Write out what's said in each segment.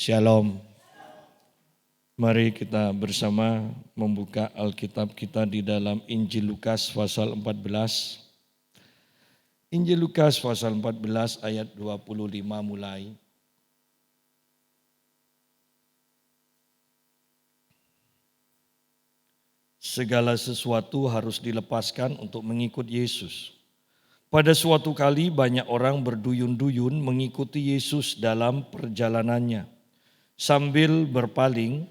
Shalom. Mari kita bersama membuka Alkitab kita di dalam Injil Lukas pasal 14. Injil Lukas pasal 14 ayat 25 mulai. Segala sesuatu harus dilepaskan untuk mengikut Yesus. Pada suatu kali banyak orang berduyun-duyun mengikuti Yesus dalam perjalanannya. Sambil berpaling,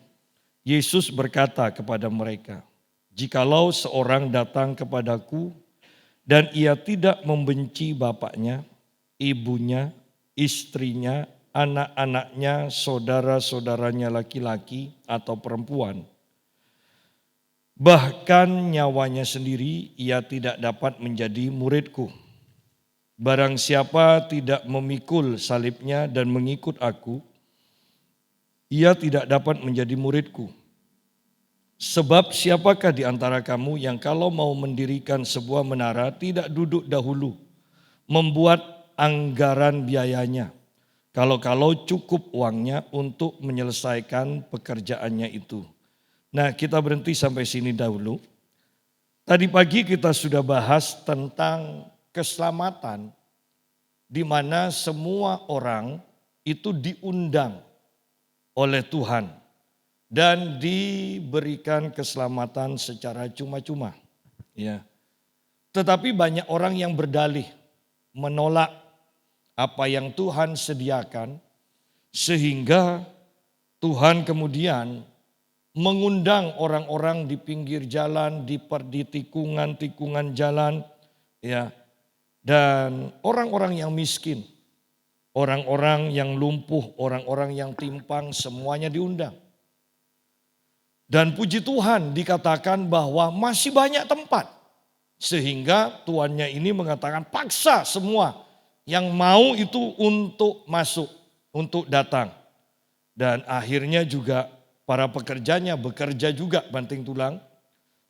Yesus berkata kepada mereka, "Jikalau seorang datang kepadaku dan ia tidak membenci bapaknya, ibunya, istrinya, anak-anaknya, saudara-saudaranya laki-laki atau perempuan, bahkan nyawanya sendiri, ia tidak dapat menjadi muridku. Barang siapa tidak memikul salibnya dan mengikut aku, ia tidak dapat menjadi muridku. Sebab siapakah di antara kamu yang kalau mau mendirikan sebuah menara tidak duduk dahulu, membuat anggaran biayanya, kalau-kalau cukup uangnya untuk menyelesaikan pekerjaannya itu." Nah, kita berhenti sampai sini dahulu. Tadi pagi kita sudah bahas tentang keselamatan, di mana semua orang itu diundang oleh Tuhan dan diberikan keselamatan secara cuma-cuma. Ya. Tetapi banyak orang yang berdalih menolak apa yang Tuhan sediakan, sehingga Tuhan kemudian mengundang orang-orang di pinggir jalan, di tikungan-tikungan jalan, ya, dan orang-orang yang miskin, orang-orang yang lumpuh, orang-orang yang timpang, semuanya diundang. Dan puji Tuhan dikatakan bahwa masih banyak tempat, sehingga tuannya ini mengatakan paksa semua yang mau itu untuk masuk, untuk datang. Dan akhirnya juga para pekerjanya bekerja juga banting tulang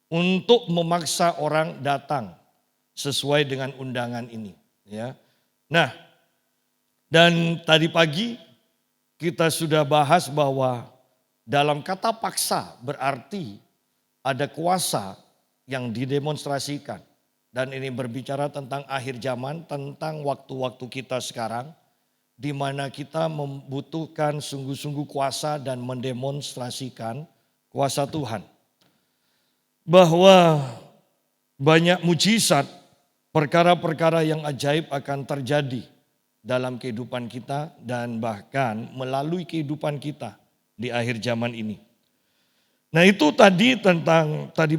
untuk memaksa orang datang sesuai dengan undangan ini. Ya. Nah, dan tadi pagi kita sudah bahas bahwa dalam kata paksa berarti ada kuasa yang didemonstrasikan. Dan ini berbicara tentang akhir zaman, tentang waktu-waktu kita sekarang, di mana kita membutuhkan sungguh-sungguh kuasa dan mendemonstrasikan kuasa Tuhan. Bahwa banyak mujizat, perkara-perkara yang ajaib akan terjadi dalam kehidupan kita dan bahkan melalui kehidupan kita di akhir zaman ini. Nah, itu tadi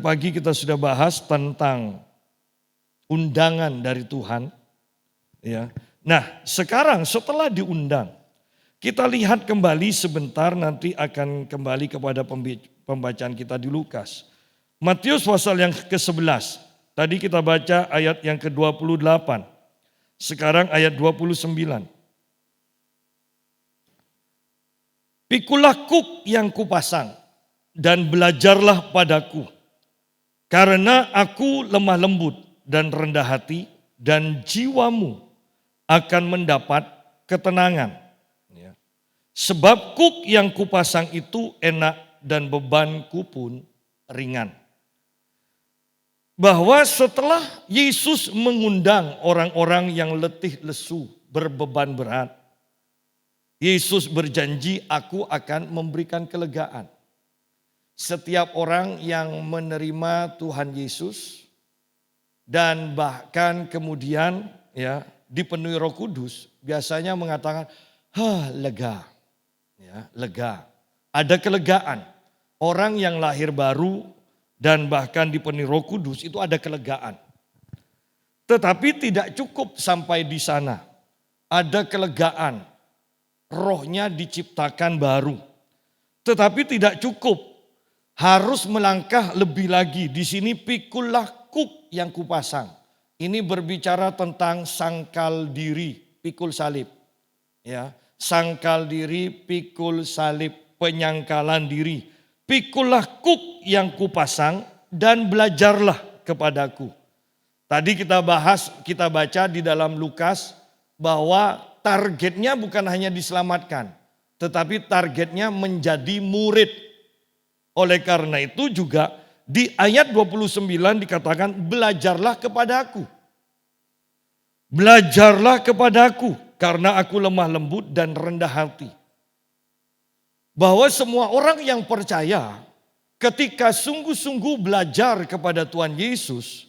pagi kita sudah bahas tentang undangan dari Tuhan, ya. Nah, sekarang setelah diundang, kita lihat kembali sebentar, nanti akan kembali kepada pembacaan kita di Lukas. Matius pasal yang ke-11. Tadi kita baca ayat yang ke-28. Sekarang ayat 29. "Pikulah kuk yang kupasang dan belajarlah padaku, karena aku lemah lembut dan rendah hati, dan jiwamu akan mendapat ketenangan. Sebab kuk yang kupasang itu enak dan bebanku pun ringan." Bahwa setelah Yesus mengundang orang-orang yang letih lesu, berbeban berat, Yesus berjanji, "Aku akan memberikan kelegaan." Setiap orang yang menerima Tuhan Yesus dan bahkan kemudian ya dipenuhi Roh Kudus, biasanya mengatakan, lega. Ya, lega. Ada kelegaan. Orang yang lahir baru dan bahkan dipenuhi Roh Kudus itu ada kelegaan. Tetapi tidak cukup sampai di sana. Ada kelegaan. Rohnya diciptakan baru. Tetapi tidak cukup. Harus melangkah lebih lagi. Di sini pikulah kuk yang kupasang. Ini berbicara tentang sangkal diri, pikul salib. Ya, sangkal diri, pikul salib, penyangkalan diri. "Pikulah kuk yang kupasang dan belajarlah kepadaku." Tadi kita baca di dalam Lukas bahwa targetnya bukan hanya diselamatkan, tetapi targetnya menjadi murid. Oleh karena itu juga di ayat 29 dikatakan belajarlah kepadaku. Belajarlah kepadaku karena aku lemah lembut dan rendah hati. Bahwa semua orang yang percaya ketika sungguh-sungguh belajar kepada Tuhan Yesus,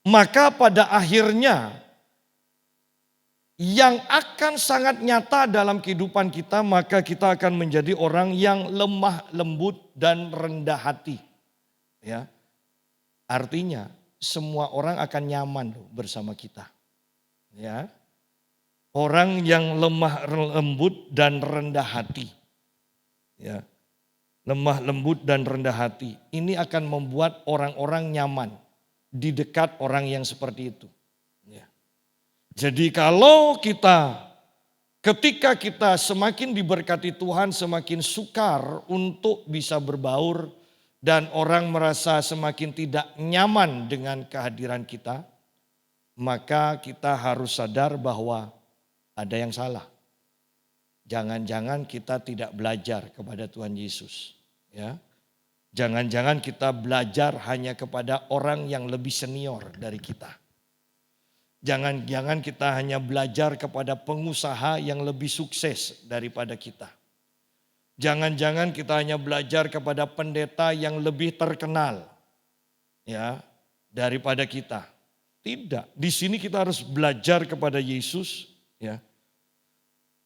maka pada akhirnya yang akan sangat nyata dalam kehidupan kita, maka kita akan menjadi orang yang lemah lembut dan rendah hati. Ya, artinya semua orang akan nyaman loh bersama kita. Ya, orang yang lemah lembut dan rendah hati. Ya, lemah lembut dan rendah hati. Ini akan membuat orang-orang nyaman di dekat orang yang seperti itu. Ya. Jadi kalau ketika kita semakin diberkati Tuhan, semakin sukar untuk bisa berbaur dan orang merasa semakin tidak nyaman dengan kehadiran kita, maka kita harus sadar bahwa ada yang salah. Jangan-jangan kita tidak belajar kepada Tuhan Yesus. Ya. Jangan-jangan kita belajar hanya kepada orang yang lebih senior dari kita. Jangan-jangan kita hanya belajar kepada pengusaha yang lebih sukses daripada kita. Jangan-jangan kita hanya belajar kepada pendeta yang lebih terkenal ya daripada kita. Tidak, di sini kita harus belajar kepada Yesus ya.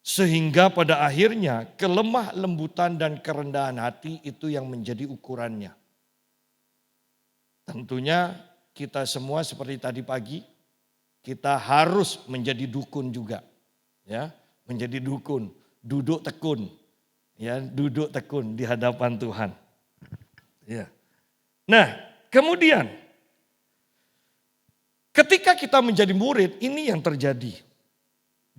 Sehingga pada akhirnya kelemah lembutan dan kerendahan hati itu yang menjadi ukurannya. Tentunya kita semua seperti tadi pagi, kita harus menjadi dukun juga. Ya, menjadi dukun, duduk tekun. Ya, duduk tekun di hadapan Tuhan. Ya. Nah, kemudian ketika kita menjadi murid, ini yang terjadi.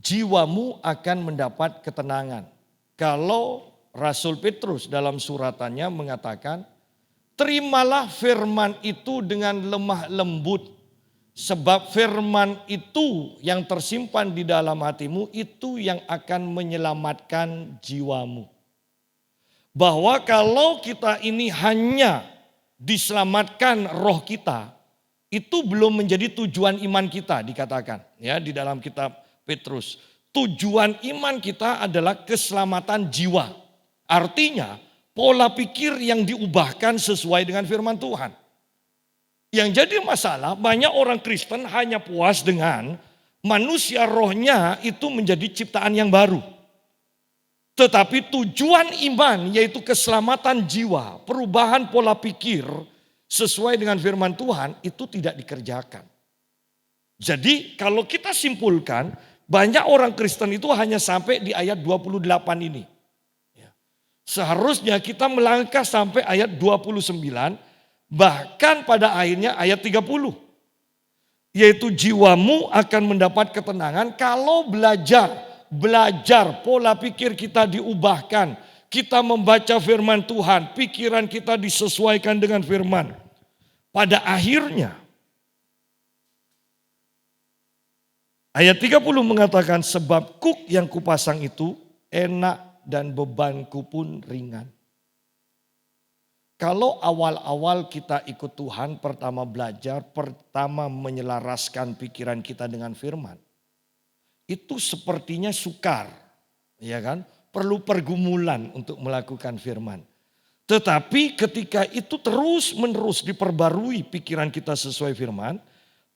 Jiwamu akan mendapat ketenangan. Kalau Rasul Petrus dalam suratannya mengatakan, terimalah firman itu dengan lemah lembut. Sebab firman itu yang tersimpan di dalam hatimu itu yang akan menyelamatkan jiwamu. Bahwa kalau kita ini hanya diselamatkan roh kita, itu belum menjadi tujuan iman kita dikatakan ya di dalam kitab Petrus. Tujuan iman kita adalah keselamatan jiwa. Artinya pola pikir yang diubahkan sesuai dengan firman Tuhan. Yang jadi masalah banyak orang Kristen hanya puas dengan manusia rohnya itu menjadi ciptaan yang baru. Tetapi tujuan iman yaitu keselamatan jiwa, perubahan pola pikir sesuai dengan firman Tuhan itu tidak dikerjakan. Jadi kalau kita simpulkan banyak orang Kristen itu hanya sampai di ayat 28 ini. Seharusnya kita melangkah sampai ayat 29. Bahkan pada akhirnya ayat 30. Yaitu jiwamu akan mendapat ketenangan kalau belajar pola pikir kita diubahkan. Kita membaca firman Tuhan, pikiran kita disesuaikan dengan firman. Pada akhirnya ayat 30 mengatakan sebab kuk yang kupasang itu enak dan bebanku pun ringan. Kalau awal-awal kita ikut Tuhan, pertama belajar, pertama menyelaraskan pikiran kita dengan firman. Itu sepertinya sukar, ya kan? Perlu pergumulan untuk melakukan firman. Tetapi ketika itu terus-menerus diperbarui pikiran kita sesuai firman,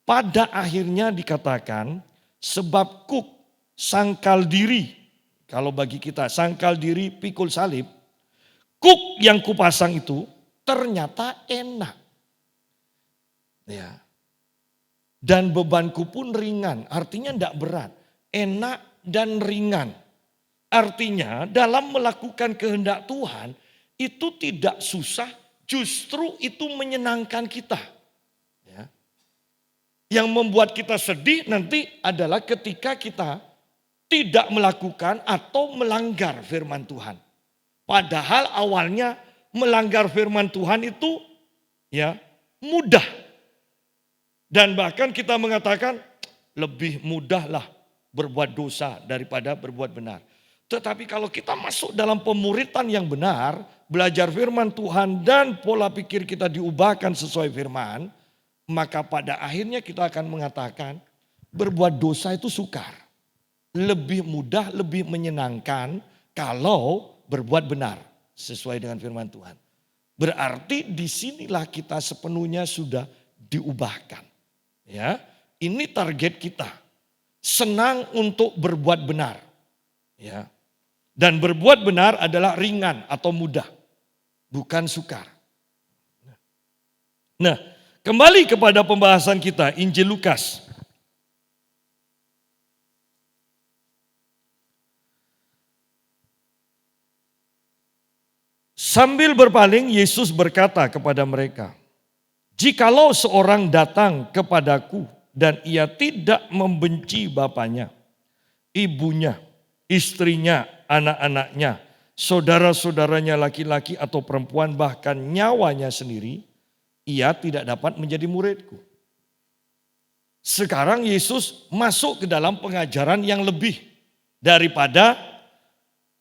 pada akhirnya dikatakan sebab kuk sangkal diri. Kalau bagi kita sangkal diri pikul salib, kuk yang kupasang itu ternyata enak. Ya. Dan bebanku pun ringan, artinya tidak berat. Enak dan ringan. Artinya dalam melakukan kehendak Tuhan itu tidak susah, justru itu menyenangkan kita. Ya. Yang membuat kita sedih nanti adalah ketika kita tidak melakukan atau melanggar firman Tuhan. Padahal awalnya melanggar firman Tuhan itu ya mudah. Dan bahkan kita mengatakan lebih mudahlah berbuat dosa daripada berbuat benar. Tetapi kalau kita masuk dalam pemuritan yang benar, belajar firman Tuhan dan pola pikir kita diubahkan sesuai firman, maka pada akhirnya kita akan mengatakan berbuat dosa itu sukar. Lebih mudah, lebih menyenangkan kalau berbuat benar sesuai dengan firman Tuhan. Berarti disinilah kita sepenuhnya sudah diubahkan. Ya, ini target kita. Senang untuk berbuat benar. Ya. Dan berbuat benar adalah ringan atau mudah, bukan sukar. Nah, kembali kepada pembahasan kita, Injil Lukas. Sambil berpaling, Yesus berkata kepada mereka, "Jikalau seorang datang kepadaku dan ia tidak membenci bapaknya, ibunya, istrinya, anak-anaknya, saudara-saudaranya laki-laki atau perempuan, bahkan nyawanya sendiri, ia tidak dapat menjadi muridku." Sekarang Yesus masuk ke dalam pengajaran yang lebih daripada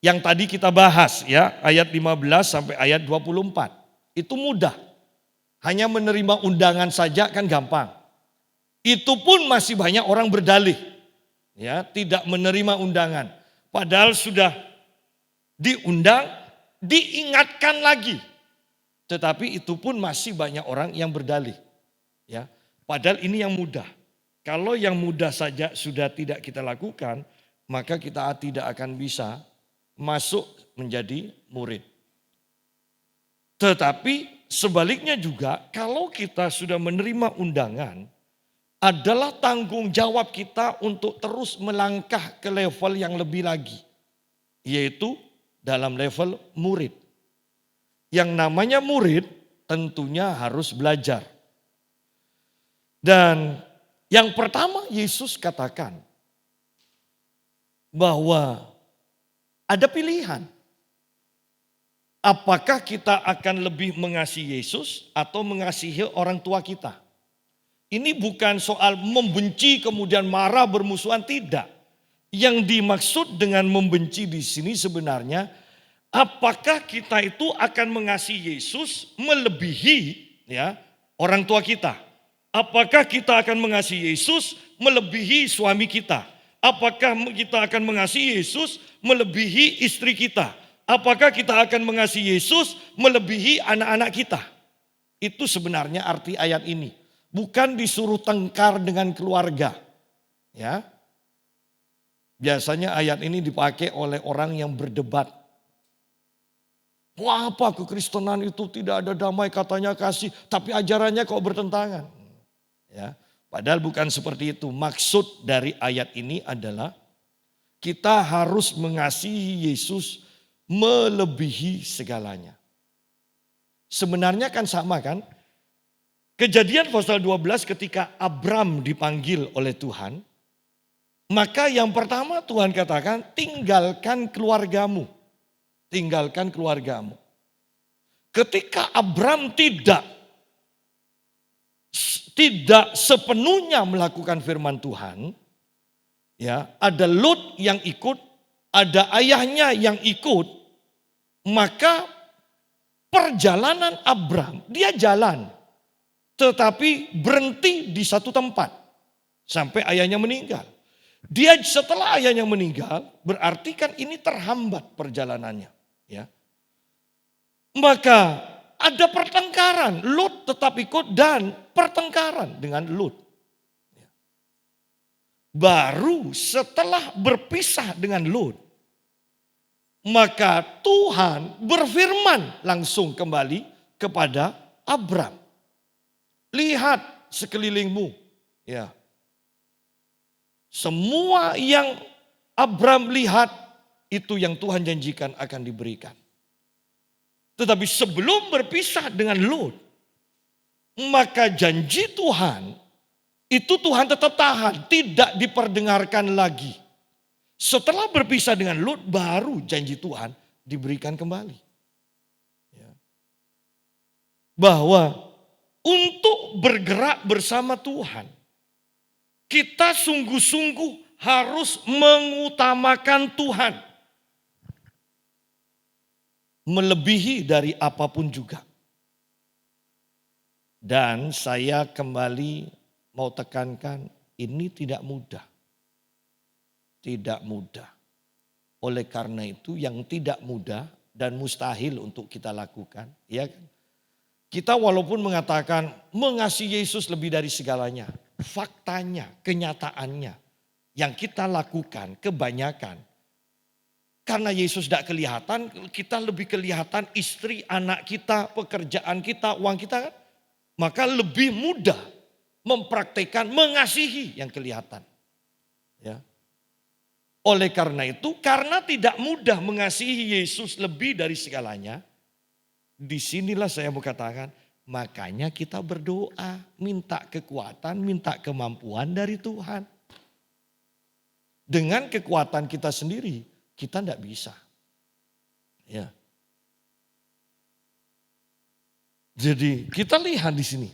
yang tadi kita bahas ya, ayat 15 sampai ayat 24. Itu mudah. Hanya menerima undangan saja kan gampang. Itu pun masih banyak orang berdalih. Ya, tidak menerima undangan. Padahal sudah diundang, diingatkan lagi. Tetapi itu pun masih banyak orang yang berdalih. Ya, padahal ini yang mudah. Kalau yang mudah saja sudah tidak kita lakukan, maka kita tidak akan bisa masuk menjadi murid. Tetapi sebaliknya juga kalau kita sudah menerima undangan, adalah tanggung jawab kita untuk terus melangkah ke level yang lebih lagi. Yaitu dalam level murid. Yang namanya murid tentunya harus belajar. Dan yang pertama Yesus katakan bahwa ada pilihan. Apakah kita akan lebih mengasihi Yesus atau mengasihi orang tua kita? Ini bukan soal membenci kemudian marah bermusuhan, tidak. Yang dimaksud dengan membenci di sini sebenarnya apakah kita itu akan mengasihi Yesus melebihi ya orang tua kita? Apakah kita akan mengasihi Yesus melebihi suami kita? Apakah kita akan mengasihi Yesus melebihi istri kita? Apakah kita akan mengasihi Yesus melebihi anak-anak kita? Itu sebenarnya arti ayat ini. Bukan disuruh tengkar dengan keluarga. Ya. Biasanya ayat ini dipakai oleh orang yang berdebat. Wah, apa kekristenan itu tidak ada damai, katanya kasih, tapi ajarannya kok bertentangan. Ya. Padahal bukan seperti itu. Maksud dari ayat ini adalah kita harus mengasihi Yesus melebihi segalanya. Sebenarnya kan sama kan? Kejadian pasal 12 ketika Abram dipanggil oleh Tuhan. Maka yang pertama Tuhan katakan tinggalkan keluargamu. Tinggalkan keluargamu. Ketika Abram tidak sepenuhnya melakukan firman Tuhan, ya, ada Lut yang ikut, ada ayahnya yang ikut, maka perjalanan Abram, dia jalan, tetapi berhenti di satu tempat sampai ayahnya meninggal. Dia setelah ayahnya meninggal, berarti kan ini terhambat perjalanannya, ya. Maka ada pertengkaran, Lut tetap ikut dan pertengkaran dengan Lut. Baru setelah berpisah dengan Lut, maka Tuhan berfirman langsung kembali kepada Abram. Lihat sekelilingmu, ya. Semua yang Abram lihat itu yang Tuhan janjikan akan diberikan. Tetapi sebelum berpisah dengan Lut, maka janji Tuhan itu Tuhan tetap tahan, tidak diperdengarkan lagi. Setelah berpisah dengan Lut, baru janji Tuhan diberikan kembali. Ya. Bahwa untuk bergerak bersama Tuhan, kita sungguh-sungguh harus mengutamakan Tuhan. melebihi dari apapun juga. Dan saya kembali mau tekankan, ini tidak mudah. Tidak mudah. Oleh karena itu yang tidak mudah dan mustahil untuk kita lakukan, ya kan? Kita walaupun mengatakan mengasihi Yesus lebih dari segalanya, faktanya, kenyataannya yang kita lakukan kebanyakan karena Yesus tidak kelihatan, kita lebih kelihatan istri, anak kita, pekerjaan kita, uang kita kan? Maka lebih mudah mempraktekkan mengasihi yang kelihatan. Ya. Oleh karena itu, karena tidak mudah mengasihi Yesus lebih dari segalanya, disinilah saya mau katakan, makanya kita berdoa, minta kekuatan, minta kemampuan dari Tuhan. Dengan kekuatan kita sendiri, kita tidak bisa. Ya. Jadi kita lihat di sini.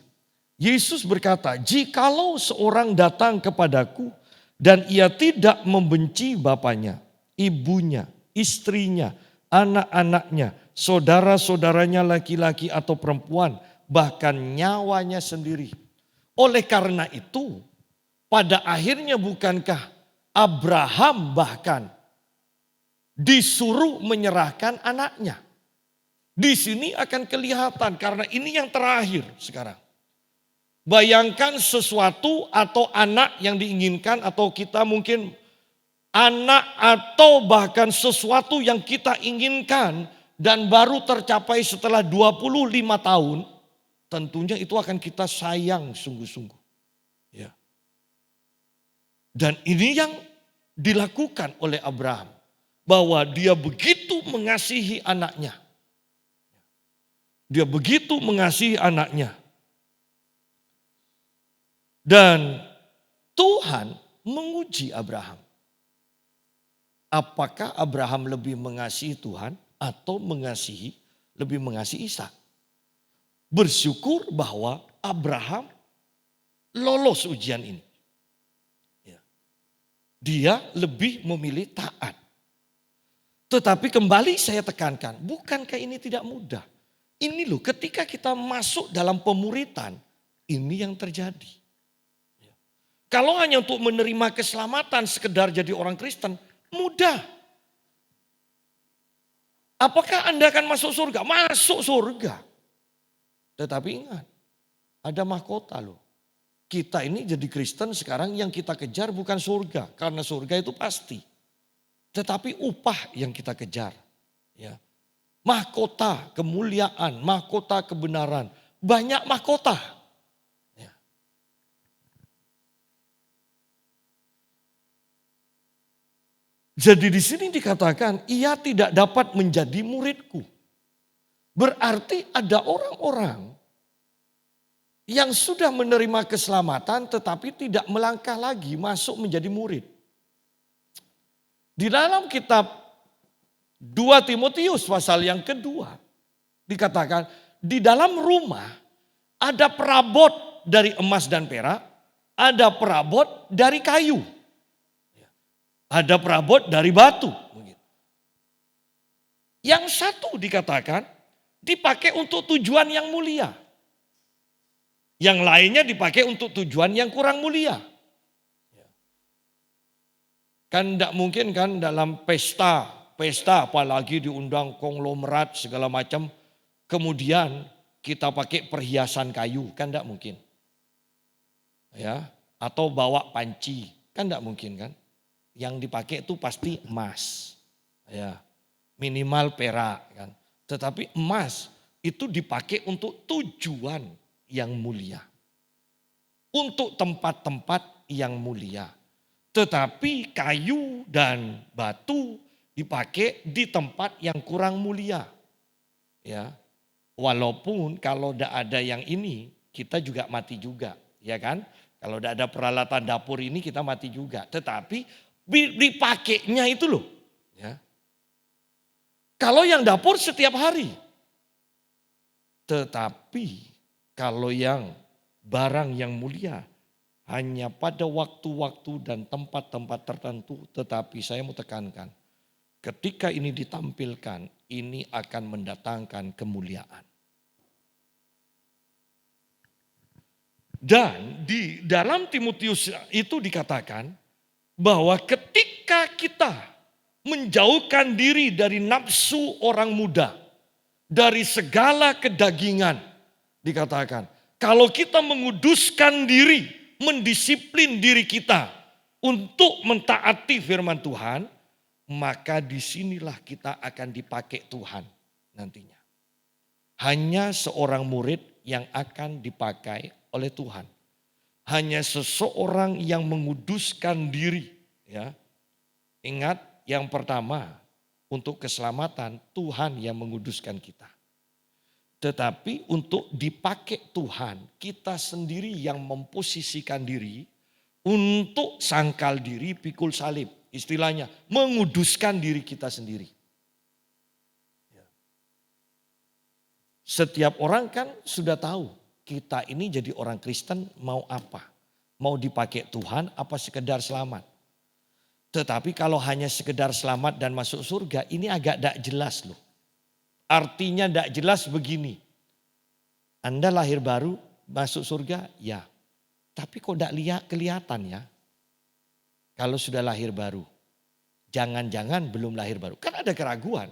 Yesus berkata, jikalau seorang datang kepadaku dan ia tidak membenci bapaknya, ibunya, istrinya, anak-anaknya, saudara-saudaranya laki-laki atau perempuan, bahkan nyawanya sendiri. Oleh karena itu, pada akhirnya bukankah Abraham bahkan disuruh menyerahkan anaknya? Di sini akan kelihatan karena ini yang terakhir sekarang. Bayangkan sesuatu atau anak yang diinginkan atau kita mungkin anak atau bahkan sesuatu yang kita inginkan dan baru tercapai setelah 25 tahun, tentunya itu akan kita sayang sungguh-sungguh. Ya. Dan ini yang dilakukan oleh Abraham, bahwa dia begitu mengasihi anaknya. Dia begitu mengasihi anaknya. Dan Tuhan menguji Abraham. Apakah Abraham lebih mengasihi Tuhan atau lebih mengasihi Ishak? Bersyukur bahwa Abraham lolos ujian ini. Dia lebih memilih taat. Tetapi kembali saya tekankan, bukankah ini tidak mudah? Ini loh, ketika kita masuk dalam pemuritan, ini yang terjadi. Kalau hanya untuk menerima keselamatan sekedar jadi orang Kristen, mudah. Apakah Anda akan masuk surga? Masuk surga. Tetapi ingat, ada mahkota loh. Kita ini jadi Kristen sekarang yang kita kejar bukan surga. Karena surga itu pasti. Tetapi upah yang kita kejar. Ya. Mahkota kemuliaan, mahkota kebenaran. Banyak mahkota. Jadi di sini dikatakan ia tidak dapat menjadi muridku. Berarti ada orang-orang yang sudah menerima keselamatan tetapi tidak melangkah lagi masuk menjadi murid. Di dalam kitab 2 Timotius pasal yang kedua dikatakan di dalam rumah ada perabot dari emas dan perak, ada perabot dari kayu. Ada perabot dari batu. Yang satu dikatakan dipakai untuk tujuan yang mulia. Yang lainnya dipakai untuk tujuan yang kurang mulia. Kan tidak mungkin kan dalam pesta apalagi diundang konglomerat segala macam. Kemudian kita pakai perhiasan kayu, kan tidak mungkin. Ya, atau bawa panci, kan tidak mungkin kan. Yang dipakai itu pasti emas, ya minimal perak kan. Tetapi emas itu dipakai untuk tujuan yang mulia, untuk tempat-tempat yang mulia. Tetapi kayu dan batu dipakai di tempat yang kurang mulia, ya. Walaupun kalau tidak ada yang ini kita juga mati juga, ya kan? Kalau tidak ada peralatan dapur ini kita mati juga. Tetapi dipakainya itu loh. Ya. Kalau yang dapur setiap hari. Tetapi kalau yang barang yang mulia hanya pada waktu-waktu dan tempat-tempat tertentu. Tetapi saya mau tekankan. Ketika ini ditampilkan ini akan mendatangkan kemuliaan. Dan di dalam Timotius itu dikatakan bahwa ketika kita menjauhkan diri dari nafsu orang muda, dari segala kedagingan, dikatakan kalau kita menguduskan diri, mendisiplin diri kita untuk mentaati firman Tuhan, maka disinilah kita akan dipakai Tuhan nantinya. Hanya seorang murid yang akan dipakai oleh Tuhan. Hanya seseorang yang menguduskan diri. Ya. Ingat yang pertama, untuk keselamatan Tuhan yang menguduskan kita. Tetapi untuk dipakai Tuhan, kita sendiri yang memposisikan diri untuk sangkal diri, pikul salib. Istilahnya menguduskan diri kita sendiri. Setiap orang kan sudah tahu kita ini jadi orang Kristen mau apa? Mau dipakai Tuhan apa sekedar selamat? Tetapi kalau hanya sekedar selamat dan masuk surga ini agak tidak jelas loh. Artinya tidak jelas begini. Anda lahir baru masuk surga? Ya. Tapi kok tidak kelihatan ya? Kalau sudah lahir baru. Jangan-jangan belum lahir baru. Kan ada keraguan.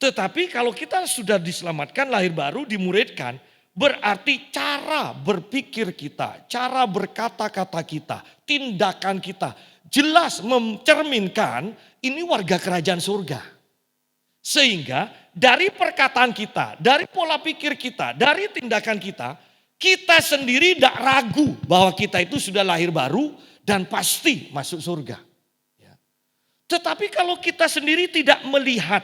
Tetapi kalau kita sudah diselamatkan, lahir baru, dimuridkan, berarti cara berpikir kita, cara berkata-kata kita, tindakan kita jelas mencerminkan ini warga kerajaan surga. Sehingga dari perkataan kita, dari pola pikir kita, dari tindakan kita, kita sendiri tidak ragu bahwa kita itu sudah lahir baru dan pasti masuk surga. Tetapi kalau kita sendiri tidak melihat,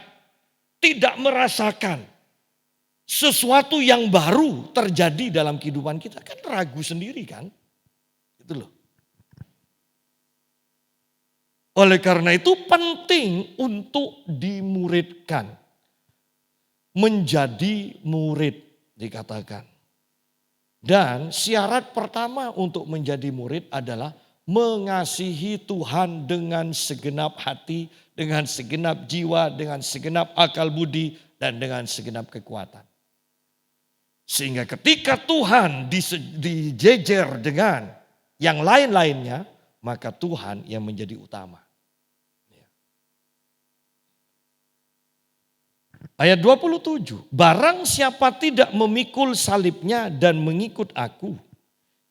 tidak merasakan sesuatu yang baru terjadi dalam kehidupan kita, kan ragu sendiri kan. Itu loh. Oleh karena itu penting untuk dimuridkan. Menjadi murid dikatakan. Dan syarat pertama untuk menjadi murid adalah mengasihi Tuhan dengan segenap hati, dengan segenap jiwa, dengan segenap akal budi, dan dengan segenap kekuatan. Sehingga ketika Tuhan dijejer dengan yang lain-lainnya, maka Tuhan yang menjadi utama. Ayat 27, barang siapa tidak memikul salibnya dan mengikut aku,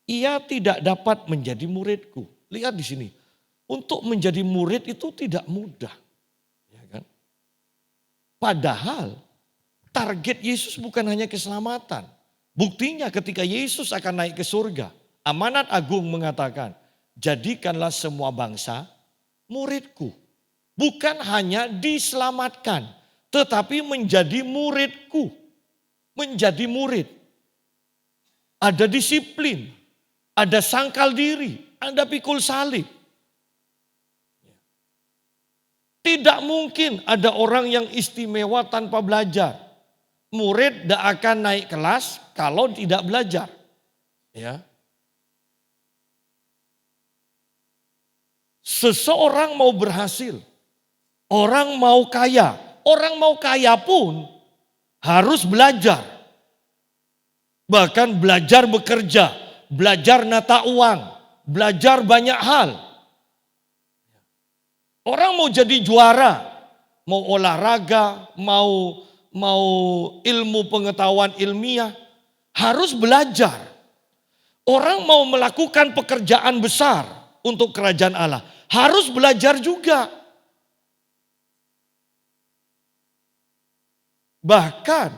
ia tidak dapat menjadi muridku. Lihat di sini, untuk menjadi murid itu tidak mudah. Ya kan? Padahal target Yesus bukan hanya keselamatan. Buktinya ketika Yesus akan naik ke surga, amanat agung mengatakan, jadikanlah semua bangsa muridku. Bukan hanya diselamatkan, tetapi menjadi muridku. Menjadi murid. Ada disiplin, ada sangkal diri, ada pikul salib. Tidak mungkin ada orang yang istimewa tanpa belajar. Murid tidak akan naik kelas kalau tidak belajar. Ya. Seseorang mau berhasil, orang mau kaya pun harus belajar. Bahkan belajar bekerja, belajar nata uang, belajar banyak hal. Orang mau jadi juara, mau olahraga, mau ilmu pengetahuan ilmiah, harus belajar. Orang mau melakukan pekerjaan besar untuk kerajaan Allah, harus belajar juga. Bahkan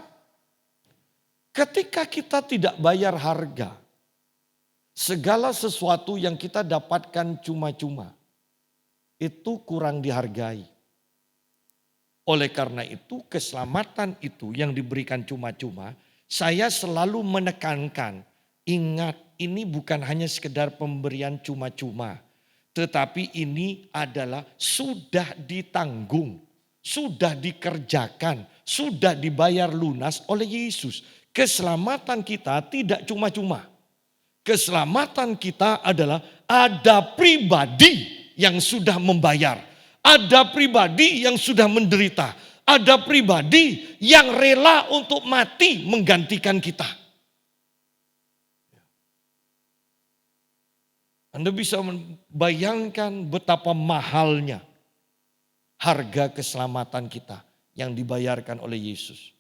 ketika kita tidak bayar harga, segala sesuatu yang kita dapatkan cuma-cuma, itu kurang dihargai. Oleh karena itu keselamatan itu yang diberikan cuma-cuma, saya selalu menekankan, ingat ini bukan hanya sekedar pemberian cuma-cuma. Tetapi ini adalah sudah ditanggung, sudah dikerjakan, sudah dibayar lunas oleh Yesus. Keselamatan kita tidak cuma-cuma. Keselamatan kita adalah ada pribadi yang sudah membayar. Ada pribadi yang sudah menderita. Ada pribadi yang rela untuk mati menggantikan kita. Anda bisa membayangkan betapa mahalnya harga keselamatan kita yang dibayarkan oleh Yesus.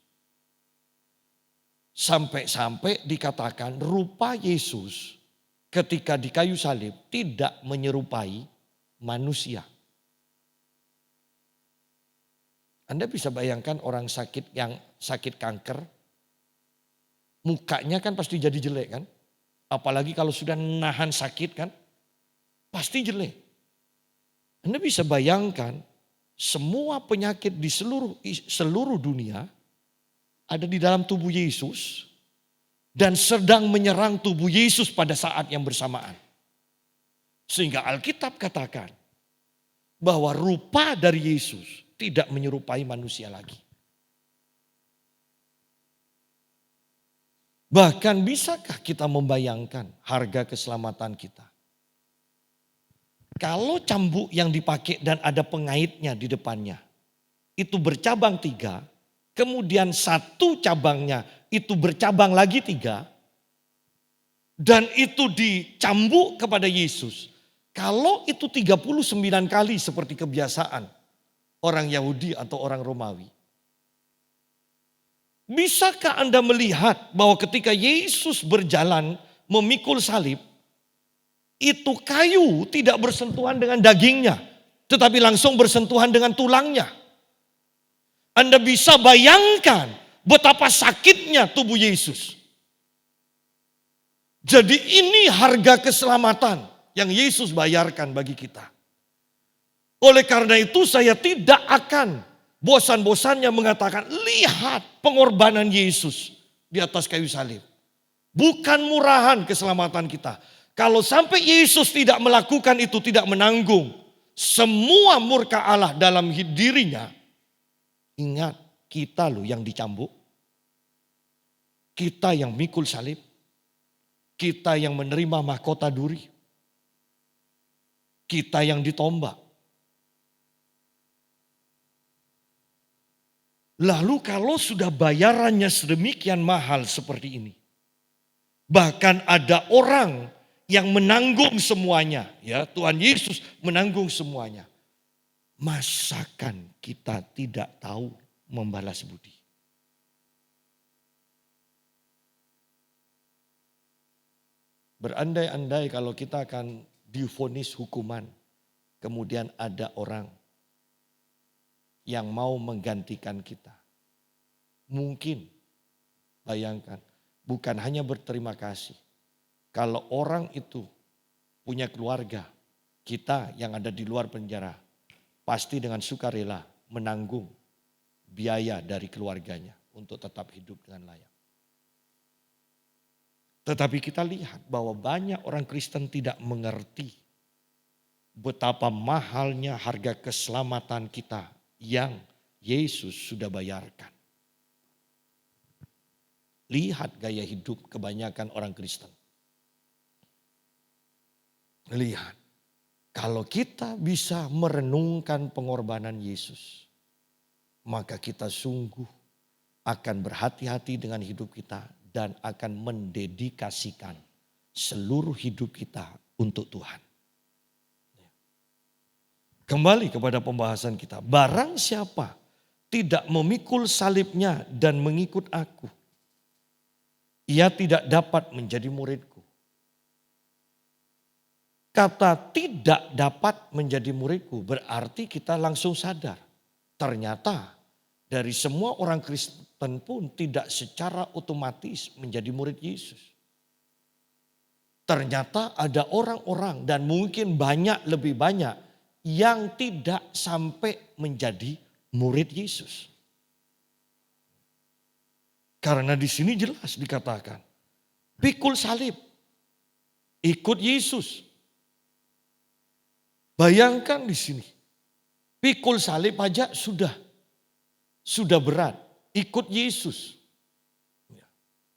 Sampai-sampai dikatakan rupa Yesus ketika di kayu salib tidak menyerupai manusia. Anda bisa bayangkan orang sakit yang sakit kanker, mukanya kan pasti jadi jelek kan? Apalagi kalau sudah nahan sakit kan, pasti jelek. Anda bisa bayangkan semua penyakit di seluruh dunia ada di dalam tubuh Yesus dan sedang menyerang tubuh Yesus pada saat yang bersamaan. Sehingga Alkitab katakan bahwa rupa dari Yesus tidak menyerupai manusia lagi. Bahkan bisakah kita membayangkan harga keselamatan kita? Kalau cambuk yang dipakai dan ada pengaitnya di depannya, itu bercabang 3, kemudian satu cabangnya itu bercabang lagi 3, dan itu dicambuk kepada Yesus. Kalau itu 39 kali seperti kebiasaan orang Yahudi atau orang Romawi. Bisakah Anda melihat bahwa ketika Yesus berjalan memikul salib, itu kayu tidak bersentuhan dengan dagingnya, tetapi langsung bersentuhan dengan tulangnya. Anda bisa bayangkan betapa sakitnya tubuh Yesus. Jadi ini harga keselamatan yang Yesus bayarkan bagi kita. Oleh karena itu saya tidak akan bosan-bosannya mengatakan, lihat pengorbanan Yesus di atas kayu salib. Bukan murahan keselamatan kita. Kalau sampai Yesus tidak melakukan itu, tidak menanggung semua murka Allah dalam dirinya. Ingat, kita loh yang dicambuk. Kita yang mikul salib. Kita yang menerima mahkota duri. Kita yang ditombak. Lalu kalau sudah bayarannya sedemikian mahal seperti ini. Bahkan ada orang yang menanggung semuanya. Ya, Tuhan Yesus menanggung semuanya. Masakan kita tidak tahu membalas budi? Berandai-andai kalau kita akan divonis hukuman. Kemudian ada orang yang mau menggantikan kita. Mungkin, bayangkan, bukan hanya berterima kasih. Kalau orang itu punya keluarga, kita yang ada di luar penjara, pasti dengan sukarela menanggung biaya dari keluarganya untuk tetap hidup dengan layak. Tetapi kita lihat bahwa banyak orang Kristen tidak mengerti betapa mahalnya harga keselamatan kita yang Yesus sudah bayarkan. Lihat gaya hidup kebanyakan orang Kristen. Lihat, kalau kita bisa merenungkan pengorbanan Yesus, maka kita sungguh akan berhati-hati dengan hidup kita dan akan mendedikasikan seluruh hidup kita untuk Tuhan. Kembali kepada pembahasan kita. Barang siapa tidak memikul salibnya dan mengikut aku, ia tidak dapat menjadi muridku. Kata tidak dapat menjadi muridku berarti kita langsung sadar. Ternyata dari semua orang Kristen pun tidak secara otomatis menjadi murid Yesus. Ternyata ada orang-orang dan mungkin lebih banyak yang tidak sampai menjadi murid Yesus. Karena di sini jelas dikatakan, pikul salib, ikut Yesus. Bayangkan di sini, pikul salib aja sudah berat, ikut Yesus.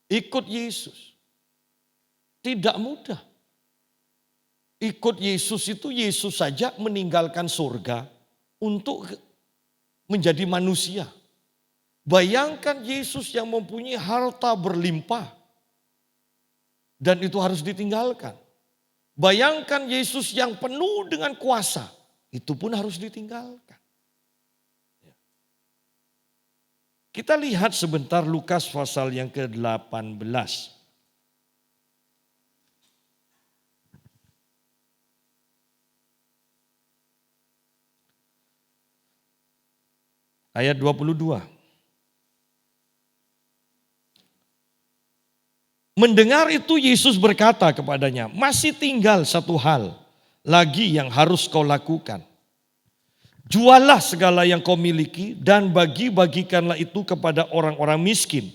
Ikut Yesus. Tidak mudah. Ikut Yesus itu Yesus saja meninggalkan surga untuk menjadi manusia. Bayangkan Yesus yang mempunyai harta berlimpah dan itu harus ditinggalkan. Bayangkan Yesus yang penuh dengan kuasa, itu pun harus ditinggalkan. Kita lihat sebentar Lukas pasal yang ke-18. Ayat 22. Mendengar itu Yesus berkata kepadanya, masih tinggal satu hal lagi yang harus kau lakukan. Jualah segala yang kau miliki dan bagi-bagikanlah itu kepada orang-orang miskin.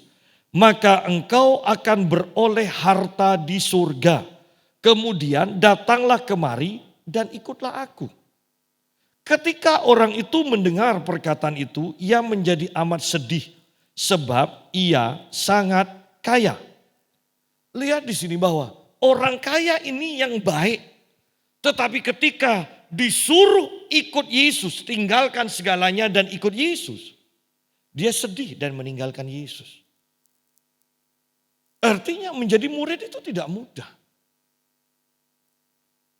Maka engkau akan beroleh harta di surga. Kemudian datanglah kemari dan ikutlah aku. Ketika orang itu mendengar perkataan itu, ia menjadi amat sedih sebab ia sangat kaya. Lihat di sini bahwa orang kaya ini yang baik. Tetapi ketika disuruh ikut Yesus, tinggalkan segalanya dan ikut Yesus, dia sedih dan meninggalkan Yesus. Artinya menjadi murid itu tidak mudah.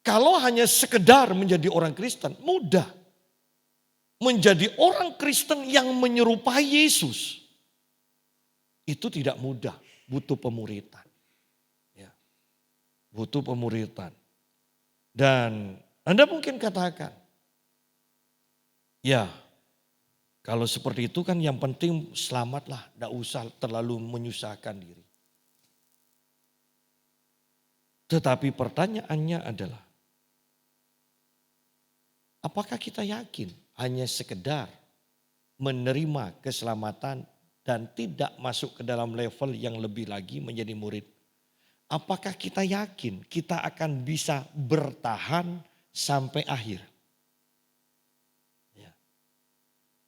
Kalau hanya sekedar menjadi orang Kristen, mudah. Menjadi orang Kristen yang menyerupai Yesus, itu tidak mudah, butuh pemuritan. Ya, butuh pemuritan. Dan Anda mungkin katakan, ya kalau seperti itu kan yang penting selamatlah, tidak usah terlalu menyusahkan diri. Tetapi pertanyaannya adalah, apakah kita yakin hanya sekedar menerima keselamatan dan tidak masuk ke dalam level yang lebih lagi menjadi murid? Apakah kita yakin kita akan bisa bertahan sampai akhir? Ya.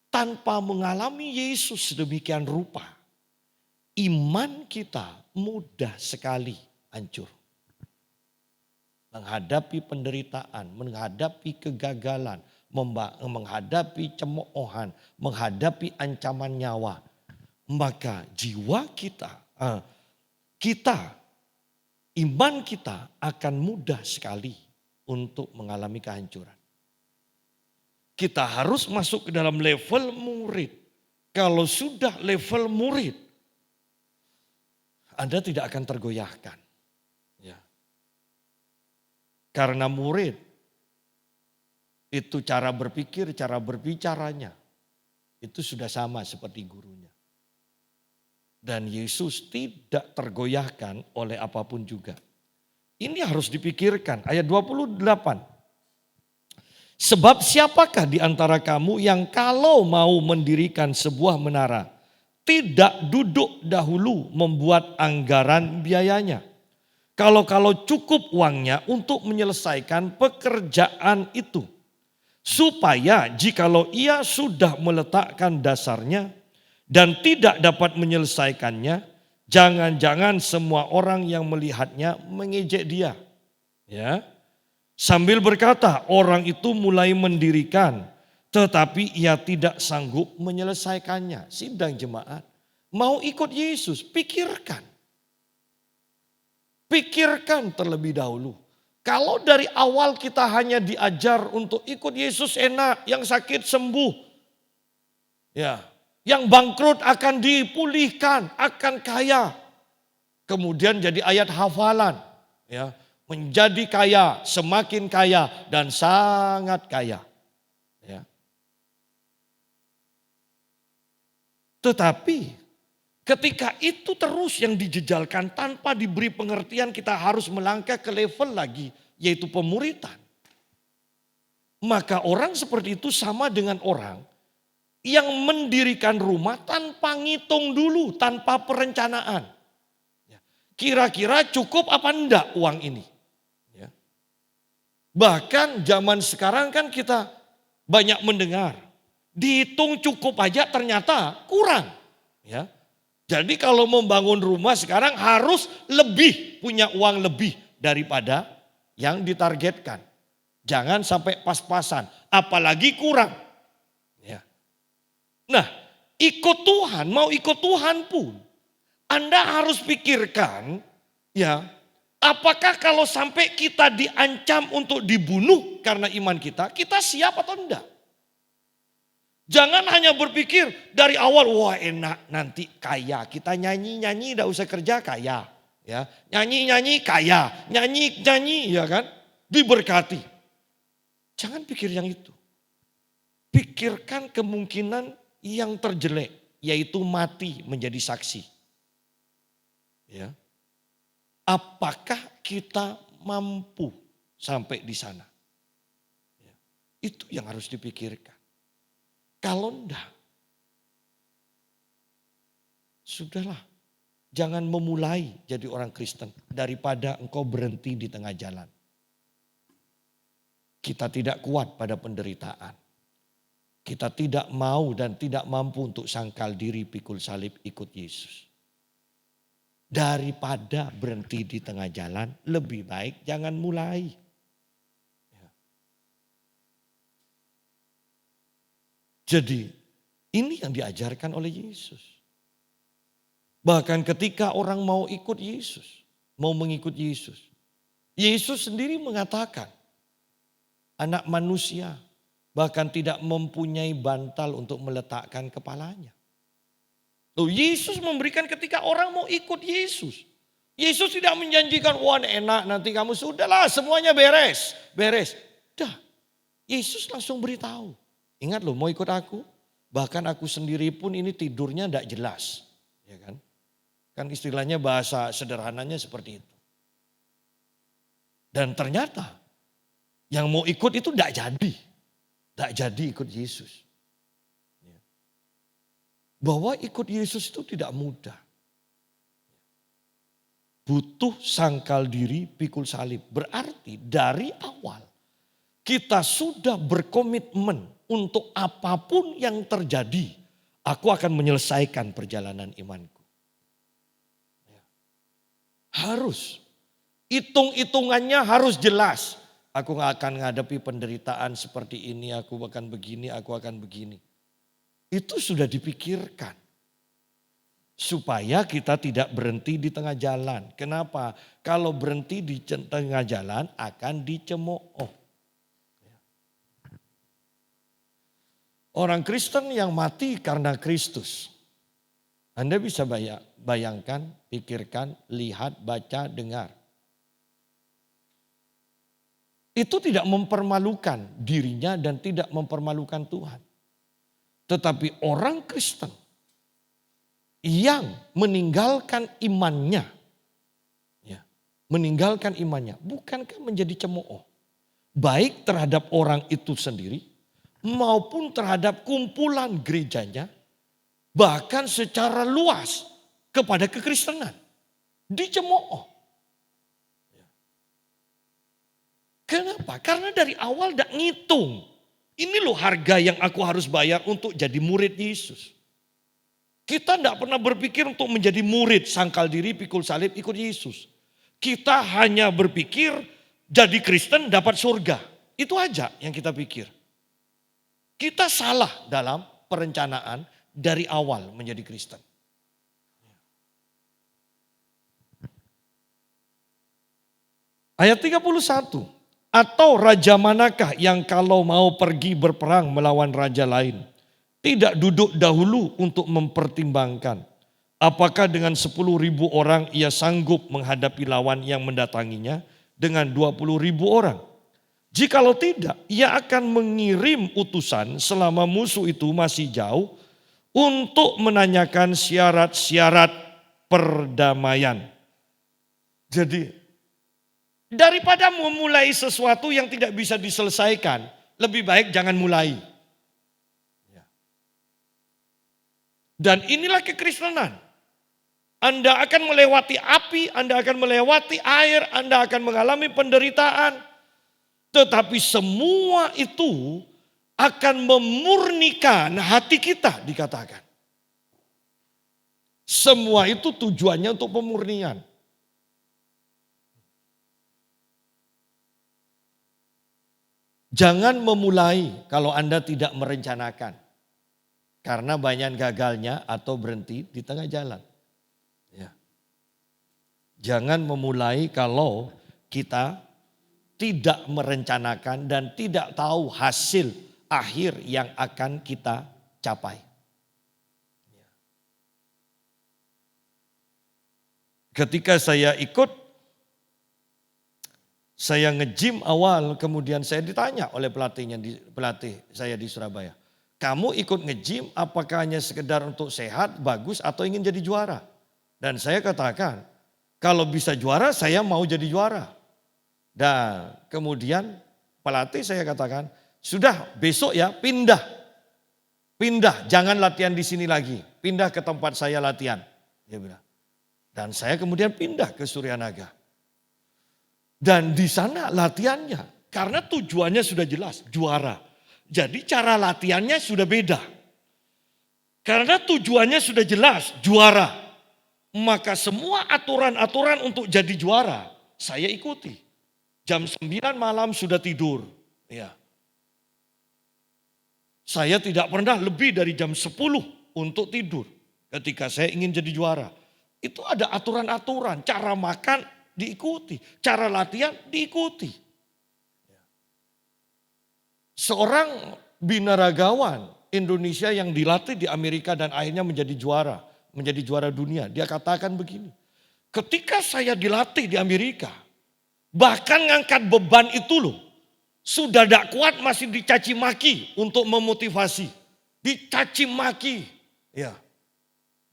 Tanpa mengalami Yesus sedemikian rupa, iman kita mudah sekali hancur. Menghadapi penderitaan, menghadapi kegagalan, menghadapi cemoohan, menghadapi ancaman nyawa. Maka jiwa kita, iman kita akan mudah sekali untuk mengalami kehancuran. Kita harus masuk ke dalam level murid. Kalau sudah level murid, Anda tidak akan tergoyahkan. Ya. Karena murid, itu cara berpikir, cara berbicaranya, itu sudah sama seperti gurunya. Dan Yesus tidak tergoyahkan oleh apapun juga. Ini harus dipikirkan. Ayat 28. Sebab siapakah di antara kamu yang kalau mau mendirikan sebuah menara, tidak duduk dahulu membuat anggaran biayanya. Kalau cukup uangnya untuk menyelesaikan pekerjaan itu. Supaya jikalau ia sudah meletakkan dasarnya, dan tidak dapat menyelesaikannya, jangan-jangan semua orang yang melihatnya mengejek dia. Ya. Sambil berkata, orang itu mulai mendirikan, tetapi ia tidak sanggup menyelesaikannya. Sidang jemaat, mau ikut Yesus, pikirkan. Pikirkan terlebih dahulu. Kalau dari awal kita hanya diajar untuk ikut Yesus enak, yang sakit sembuh. Ya. Yang bangkrut akan dipulihkan, akan kaya. Kemudian jadi ayat hafalan. Ya, menjadi kaya, semakin kaya, dan sangat kaya. Ya. Tetapi ketika itu terus yang dijejalkan tanpa diberi pengertian, kita harus melangkah ke level lagi, yaitu pemuritan. Maka orang seperti itu sama dengan orang yang mendirikan rumah tanpa ngitung dulu, tanpa perencanaan. Kira-kira cukup apa enggak uang ini? Ya. Bahkan zaman sekarang kan kita banyak mendengar, dihitung cukup aja ternyata kurang. Ya. Jadi kalau membangun rumah sekarang harus lebih, punya uang lebih daripada yang ditargetkan. Jangan sampai pas-pasan, apalagi kurang. Nah, ikut Tuhan, mau ikut Tuhan pun, Anda harus pikirkan, ya, apakah kalau sampai kita diancam untuk dibunuh karena iman kita siap atau enggak? Jangan hanya berpikir dari awal, wah enak nanti kaya. Kita nyanyi-nyanyi tidak usah kerja kaya. Ya, nyanyi-nyanyi kaya, nyanyi-nyanyi ya kan, diberkati. Jangan pikir yang itu. Pikirkan kemungkinan yang terjelek, yaitu mati menjadi saksi. Ya. Apakah kita mampu sampai di sana? Ya. Itu yang harus dipikirkan. Kalau enggak, sudahlah. Jangan memulai jadi orang Kristen daripada engkau berhenti di tengah jalan. Kita tidak kuat pada penderitaan. Kita tidak mau dan tidak mampu untuk sangkal diri pikul salib ikut Yesus. Daripada berhenti di tengah jalan, lebih baik jangan mulai. Jadi ini yang diajarkan oleh Yesus. Bahkan ketika orang mau ikut Yesus, mau mengikut Yesus. Yesus sendiri mengatakan, anak manusia bahkan tidak mempunyai bantal untuk meletakkan kepalanya. Loh, Yesus memberikan ketika orang mau ikut Yesus. Yesus tidak menjanjikan, wah enak nanti kamu sudahlah semuanya beres. Dah, Yesus langsung beritahu. Ingat loh, mau ikut aku? Bahkan aku sendiri pun ini tidurnya tidak jelas. Ya kan? Kan istilahnya bahasa sederhananya seperti itu. Dan ternyata yang mau ikut itu tidak jadi. Tidak jadi ikut Yesus. Bahwa ikut Yesus itu tidak mudah. Butuh sangkal diri, pikul salib. Berarti dari awal kita sudah berkomitmen untuk apapun yang terjadi, aku akan menyelesaikan perjalanan imanku. Harus. Hitung-hitungannya harus jelas. Aku gak akan menghadapi penderitaan seperti ini, aku akan begini, aku akan begini. Itu sudah dipikirkan. Supaya kita tidak berhenti di tengah jalan. Kenapa? Kalau berhenti di tengah jalan akan dicemooh. Orang Kristen yang mati karena Kristus. Anda bisa bayangkan, pikirkan, lihat, baca, dengar. Itu tidak mempermalukan dirinya dan tidak mempermalukan Tuhan. Tetapi orang Kristen yang meninggalkan imannya, bukankah menjadi cemooh? Baik terhadap orang itu sendiri maupun terhadap kumpulan gerejanya, bahkan secara luas kepada kekristenan. Dicemooh. Kenapa? Karena dari awal tidak ngitung. Ini loh harga yang aku harus bayar untuk jadi murid Yesus. Kita tidak pernah berpikir untuk menjadi murid, sangkal diri, pikul salib, ikut Yesus. Kita hanya berpikir jadi Kristen dapat surga. Itu aja yang kita pikir. Kita salah dalam perencanaan dari awal menjadi Kristen. Ayat 31. Atau raja manakah yang kalau mau pergi berperang melawan raja lain, tidak duduk dahulu untuk mempertimbangkan apakah dengan 10.000 orang ia sanggup menghadapi lawan yang mendatanginya dengan 20.000 orang. Jikalau tidak, ia akan mengirim utusan selama musuh itu masih jauh untuk menanyakan syarat-syarat perdamaian. Jadi daripada memulai sesuatu yang tidak bisa diselesaikan, lebih baik jangan mulai. Dan inilah kekristenan. Anda akan melewati api, Anda akan melewati air, Anda akan mengalami penderitaan. Tetapi semua itu akan memurnikan hati kita, dikatakan. Semua itu tujuannya untuk pemurnian. Jangan memulai kalau Anda tidak merencanakan. karena banyak gagalnya atau berhenti di tengah jalan. Ya. Jangan memulai kalau kita tidak merencanakan dan tidak tahu hasil akhir yang akan kita capai. Ketika saya nge-gym awal, kemudian saya ditanya oleh pelatih saya di Surabaya. Kamu ikut nge-gym apakah hanya sekedar untuk sehat, bagus atau ingin jadi juara? Dan saya katakan, kalau bisa juara saya mau jadi juara. Dan kemudian pelatih saya katakan, sudah besok ya pindah, jangan latihan di sini lagi, pindah ke tempat saya latihan. Dia bilang. Dan saya kemudian pindah ke Suryanaga. Dan di sana latihannya, karena tujuannya sudah jelas, juara. Jadi cara latihannya sudah beda. Karena tujuannya sudah jelas, juara. Maka semua aturan-aturan untuk jadi juara, saya ikuti. Jam 9 malam sudah tidur. Ya. Saya tidak pernah lebih dari jam 10 untuk tidur ketika saya ingin jadi juara. Itu ada aturan-aturan, cara makan diikuti, cara latihan diikuti. Seorang binaragawan Indonesia yang dilatih di Amerika dan akhirnya menjadi juara dunia. Dia katakan begini, ketika saya dilatih di Amerika, bahkan ngangkat beban itu loh, sudah tidak kuat masih dicaci maki untuk memotivasi. Dicaci maki. Ya.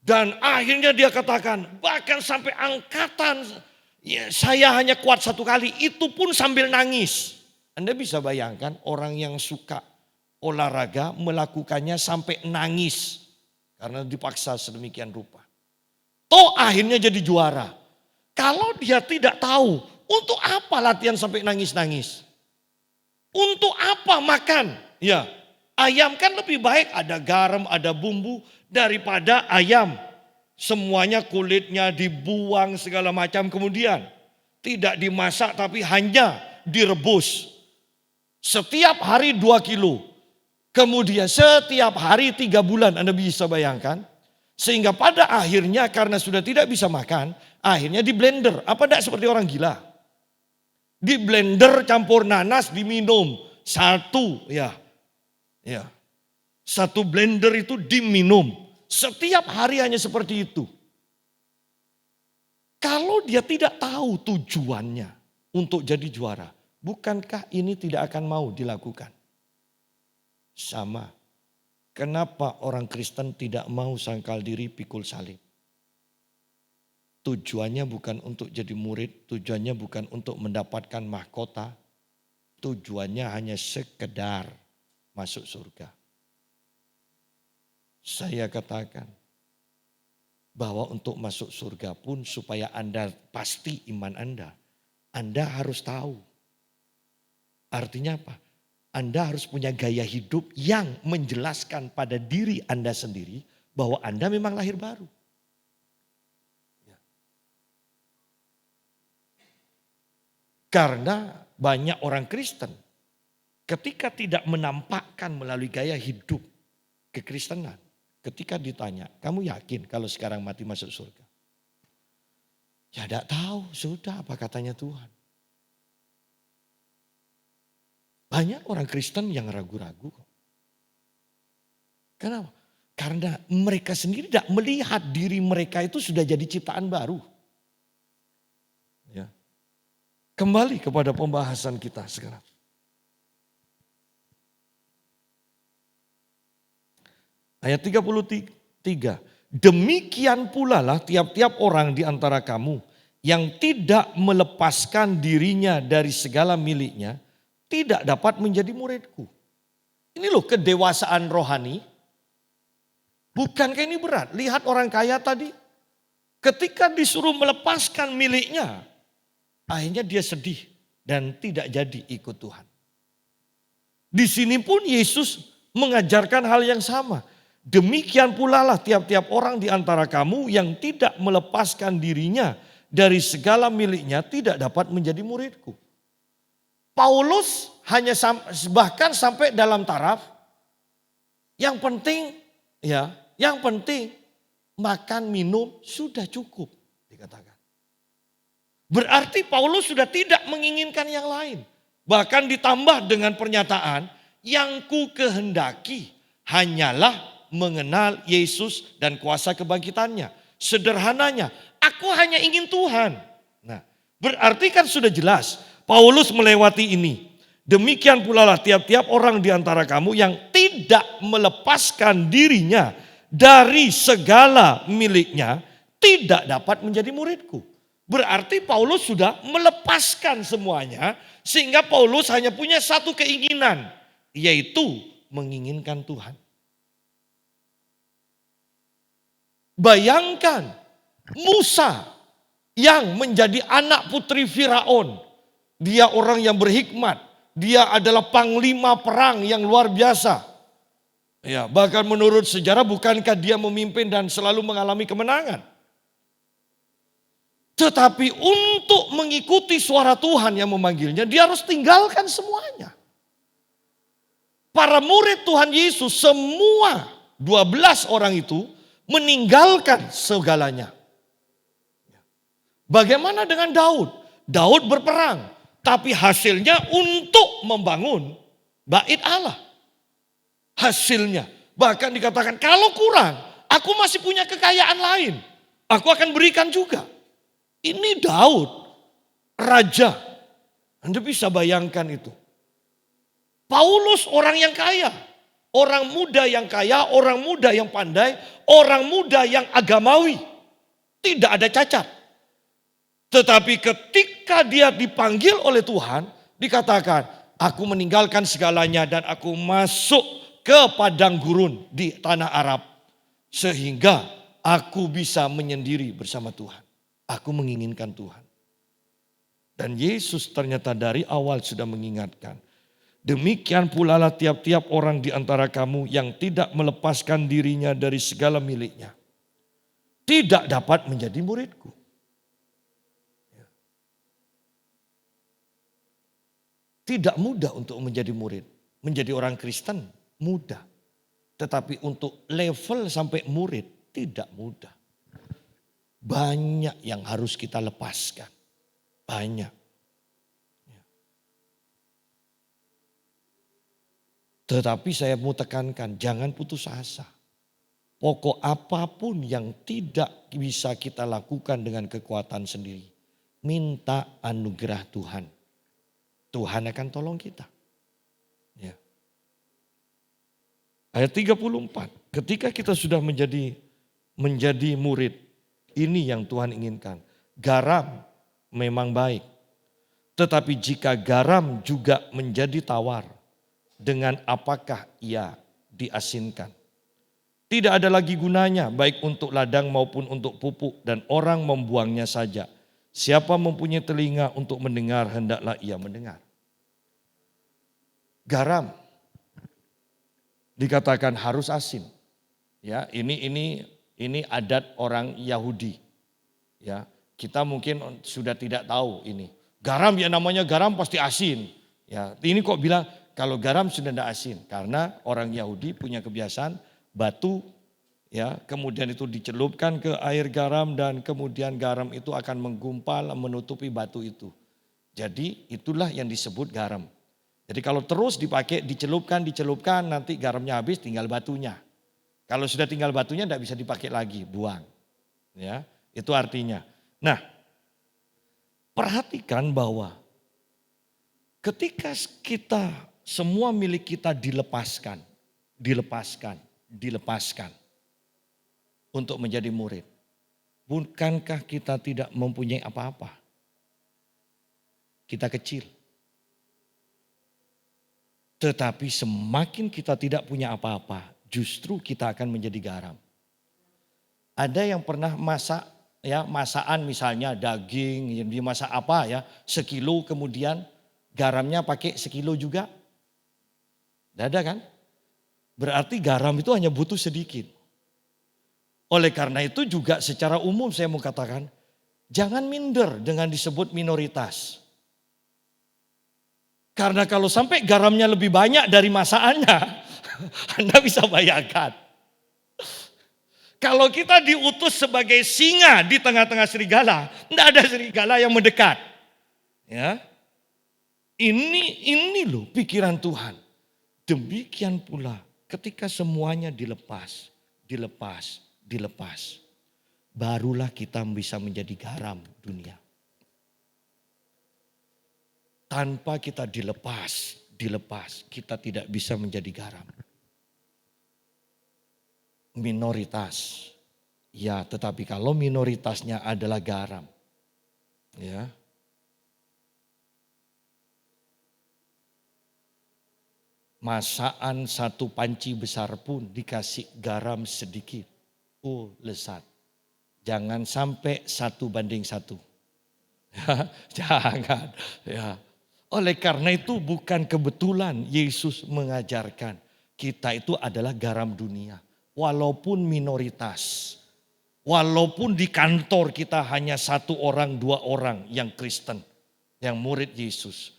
Dan akhirnya dia katakan, bahkan sampai angkatan ya, saya hanya kuat 1 kali, itu pun sambil nangis. Anda bisa bayangkan orang yang suka olahraga melakukannya sampai nangis. Karena dipaksa sedemikian rupa. Toh akhirnya jadi juara. Kalau dia tidak tahu, untuk apa latihan sampai nangis-nangis? Untuk apa makan? Ya, ayam kan lebih baik ada garam, ada bumbu daripada ayam. Semuanya kulitnya dibuang segala macam, kemudian tidak dimasak tapi hanya direbus. Setiap hari 2 kilo. Kemudian setiap hari 3 bulan, Anda bisa bayangkan. Sehingga pada akhirnya karena sudah tidak bisa makan, akhirnya di blender. Apa tidak seperti orang gila? Di blender campur nanas diminum. 1 ya. 1 blender itu diminum. Setiap hari hanya seperti itu. Kalau dia tidak tahu tujuannya untuk jadi juara, bukankah ini tidak akan mau dilakukan? Sama. Kenapa orang Kristen tidak mau sangkal diri pikul salib? Tujuannya bukan untuk jadi murid, tujuannya bukan untuk mendapatkan mahkota. Tujuannya hanya sekedar masuk surga. Saya katakan bahwa untuk masuk surga pun supaya Anda pasti iman Anda harus tahu. Artinya apa? Anda harus punya gaya hidup yang menjelaskan pada diri Anda sendiri bahwa Anda memang lahir baru. Karena banyak orang Kristen ketika tidak menampakkan melalui gaya hidup kekristenan. Ketika ditanya, kamu yakin kalau sekarang mati masuk surga? Ya tidak tahu, sudah apa katanya Tuhan. Banyak orang Kristen yang ragu-ragu kok. Kenapa? Karena mereka sendiri tidak melihat diri mereka itu sudah jadi ciptaan baru. Ya. Kembali kepada pembahasan kita sekarang. Ayat 33. Demikian pula lah tiap-tiap orang di antara kamu yang tidak melepaskan dirinya dari segala miliknya tidak dapat menjadi muridku. Ini loh kedewasaan rohani. Bukankah ini berat? Lihat orang kaya tadi. Ketika disuruh melepaskan miliknya, akhirnya dia sedih dan tidak jadi ikut Tuhan. Di sini pun Yesus mengajarkan hal yang sama. Demikian pula lah tiap-tiap orang di antara kamu yang tidak melepaskan dirinya dari segala miliknya tidak dapat menjadi muridku. Paulus hanya bahkan sampai dalam taraf yang penting Ya, yang penting makan minum sudah cukup dikatakan. Berarti Paulus sudah tidak menginginkan yang lain. Bahkan ditambah dengan pernyataan, yang ku kehendaki hanyalah mengenal Yesus dan kuasa kebangkitannya. Sederhananya, aku hanya ingin Tuhan. Nah, berarti kan sudah jelas Paulus melewati ini. Demikian pula lah tiap-tiap orang di antara kamu yang tidak melepaskan dirinya dari segala miliknya tidak dapat menjadi muridku. Berarti Paulus sudah melepaskan semuanya sehingga Paulus hanya punya satu keinginan, yaitu menginginkan Tuhan. Bayangkan Musa yang menjadi anak putri Firaun. Dia orang yang berhikmat, dia adalah panglima perang yang luar biasa. Ya, bahkan menurut sejarah bukankah dia memimpin dan selalu mengalami kemenangan? Tetapi untuk mengikuti suara Tuhan yang memanggilnya, dia harus tinggalkan semuanya. Para murid Tuhan Yesus, semua 12 orang itu meninggalkan segalanya. Bagaimana dengan Daud? Daud berperang, tapi hasilnya untuk membangun bait Allah. Hasilnya, bahkan dikatakan kalau kurang, aku masih punya kekayaan lain. Aku akan berikan juga. Ini Daud, raja. Anda bisa bayangkan itu. Paulus orang yang kaya. Orang muda yang kaya, orang muda yang pandai, orang muda yang agamawi. Tidak ada cacat. Tetapi ketika dia dipanggil oleh Tuhan, dikatakan, aku meninggalkan segalanya dan aku masuk ke padang gurun di tanah Arab. Sehingga aku bisa menyendiri bersama Tuhan. Aku menginginkan Tuhan. Dan Yesus ternyata dari awal sudah mengingatkan. Demikian pula lah tiap-tiap orang di antara kamu yang tidak melepaskan dirinya dari segala miliknya. Tidak dapat menjadi muridku. Tidak mudah untuk menjadi murid. Menjadi orang Kristen mudah. Tetapi untuk level sampai murid tidak mudah. Banyak yang harus kita lepaskan. Banyak. Tetapi saya mau tekankan, jangan putus asa. Pokok apapun yang tidak bisa kita lakukan dengan kekuatan sendiri. Minta anugerah Tuhan. Tuhan akan tolong kita. Ya. Ayat 34. Ketika kita sudah menjadi murid. Ini yang Tuhan inginkan. Garam memang baik. Tetapi jika garam juga menjadi tawar, dengan apakah ia diasinkan? Tidak ada lagi gunanya baik untuk ladang maupun untuk pupuk dan orang membuangnya saja. Siapa mempunyai telinga untuk mendengar hendaklah ia mendengar. Garam dikatakan harus asin. Ya, ini adat orang Yahudi. Ya, kita mungkin sudah tidak tahu ini. Garam ya namanya garam pasti asin. Ya, ini kok bilang kalau garam sudah tidak asin karena orang Yahudi punya kebiasaan batu ya, kemudian itu dicelupkan ke air garam dan kemudian garam itu akan menggumpal menutupi batu itu. Jadi itulah yang disebut garam. Jadi kalau terus dipakai dicelupkan nanti garamnya habis tinggal batunya. Kalau sudah tinggal batunya tidak bisa dipakai lagi, buang. Ya, itu artinya. Nah, perhatikan bahwa ketika kita semua milik kita dilepaskan untuk menjadi murid. Bukankah kita tidak mempunyai apa-apa? Kita kecil. Tetapi semakin kita tidak punya apa-apa, justru kita akan menjadi garam. Ada yang pernah masak ya, masakan misalnya daging, yang dimasak apa ya, sekilo kemudian garamnya pakai sekilo juga? Tidak ada kan? Berarti garam itu hanya butuh sedikit. Oleh karena itu juga secara umum saya mau katakan, jangan minder dengan disebut minoritas. Karena kalau sampai garamnya lebih banyak dari masakannya, Anda bisa bayangkan. Kalau kita diutus sebagai singa di tengah-tengah serigala, tidak ada serigala yang mendekat. Ya, ini loh pikiran Tuhan. Demikian pula ketika semuanya dilepas, barulah kita bisa menjadi garam dunia. Tanpa kita dilepas, kita tidak bisa menjadi garam. Minoritas, ya, tetapi kalau minoritasnya adalah garam, ya, masakan satu panci besar pun dikasih garam sedikit, lezat. Jangan sampai 1:1. Jangan, ya. Oleh karena itu bukan kebetulan Yesus mengajarkan kita itu adalah garam dunia. Walaupun minoritas, walaupun di kantor kita hanya 1 orang 2 orang yang Kristen, yang murid Yesus.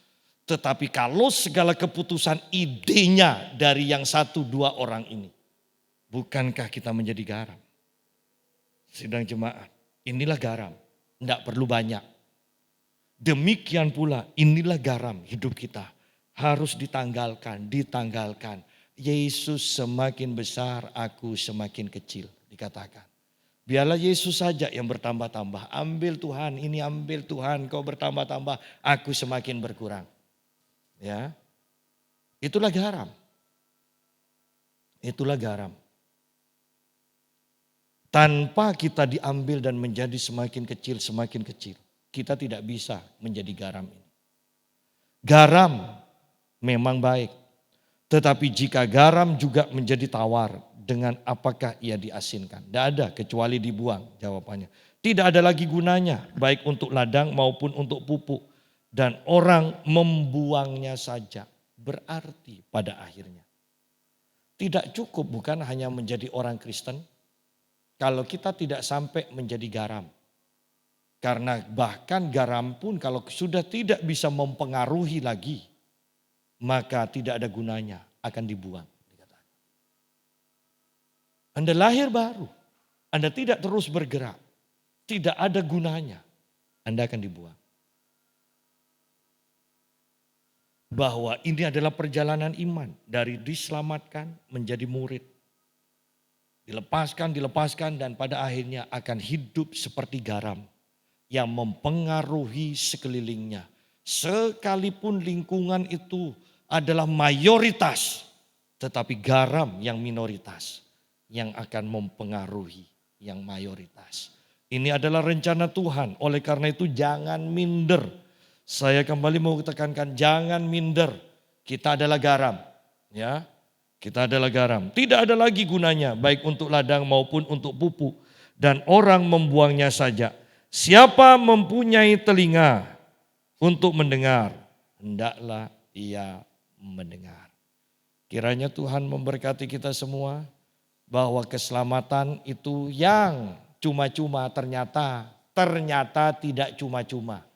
Tetapi kalau segala keputusan idenya dari yang 1 2 orang ini, bukankah kita menjadi garam? Sidang jemaat, inilah garam, tidak perlu banyak. Demikian pula inilah garam hidup kita. Harus ditanggalkan. Yesus semakin besar, aku semakin kecil, dikatakan. Biarlah Yesus saja yang bertambah-tambah. Ambil Tuhan, ini ambil Tuhan, kau bertambah-tambah, aku semakin berkurang. Ya, itulah garam. Itulah garam. Tanpa kita diambil dan menjadi semakin kecil, kita tidak bisa menjadi garam ini. Garam memang baik, tetapi jika garam juga menjadi tawar, dengan apakah ia diasinkan? Tidak ada kecuali dibuang, jawabannya. Tidak ada lagi gunanya, baik untuk ladang maupun untuk pupuk. Dan orang membuangnya saja, berarti pada akhirnya. Tidak cukup bukan hanya menjadi orang Kristen, kalau kita tidak sampai menjadi garam. Karena bahkan garam pun kalau sudah tidak bisa mempengaruhi lagi, maka tidak ada gunanya, akan dibuang. Anda lahir baru, Anda tidak terus bergerak, tidak ada gunanya, Anda akan dibuang. Bahwa ini adalah perjalanan iman dari diselamatkan menjadi murid. Dilepaskan dan pada akhirnya akan hidup seperti garam yang mempengaruhi sekelilingnya. Sekalipun lingkungan itu adalah mayoritas, tetapi garam yang minoritas yang akan mempengaruhi yang mayoritas. Ini adalah rencana Tuhan, oleh karena itu jangan minder. Saya kembali mau tekankan, jangan minder. Kita adalah garam, ya. Kita adalah garam. Tidak ada lagi gunanya baik untuk ladang maupun untuk pupuk dan orang membuangnya saja. Siapa mempunyai telinga untuk mendengar, hendaklah ia mendengar. Kiranya Tuhan memberkati kita semua bahwa keselamatan itu yang cuma-cuma ternyata tidak cuma-cuma.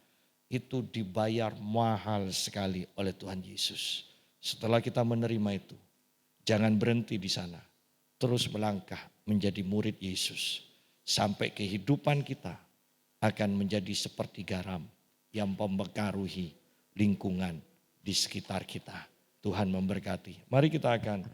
Itu dibayar mahal sekali oleh Tuhan Yesus. Setelah kita menerima itu, jangan berhenti di sana. Terus melangkah menjadi murid Yesus. Sampai kehidupan kita akan menjadi seperti garam yang mempengaruhi lingkungan di sekitar kita. Tuhan memberkati. Mari kita akan